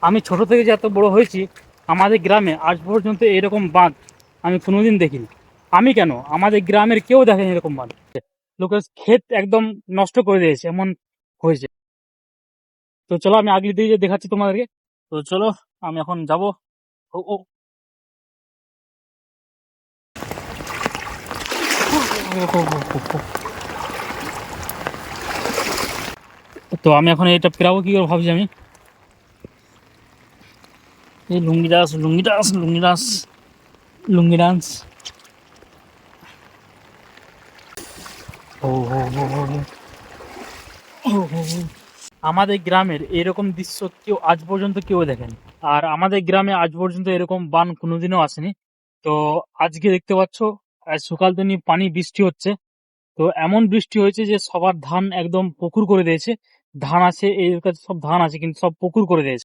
আমি ছোট থেকে যে এত বড় হয়েছি, আমাদের গ্রামে আজ পর্যন্ত এরকম বাঁধ আমি কোনোদিন দেখিনি। আমি কেন, আমাদের গ্রামের কেউ দেখেনি এরকম বাঁধ। লোকের ক্ষেত একদম নষ্ট করে দিয়েছে, এমন হয়েছে। তো চলো আমি আগলি দিয়ে দেখাচ্ছি তোমাদেরকে। তো চলো, আমি এখন যাব। ও ও তো আমি এখন এটা পেরাবো কি করে ভাবছি আমি। এই লুঙ্গি ডান্স, লুঙ্গি ডান্স, লুঙ্গি ডান্স, লুঙ্গি ডান্স। ও হো হো হো হো। ও হো হো। আমাদের গ্রামের এরকম দৃশ্য কেউ আজ পর্যন্ত কেউ দেখেনি। আর আমাদের গ্রামে আজ পর্যন্ত এরকম বান কোনোদিনও আসেনি। তো আজকে দেখতে পাচ্ছ, আজ সকাল থেকে পানি বৃষ্টি হচ্ছে। তো এমন বৃষ্টি হয়েছে যে সবার ধান একদম পুকুর করে দিয়েছে। ধান আছে, এর কাছে সব ধান আছে, কিন্তু সব পুকুর করে দিয়েছে।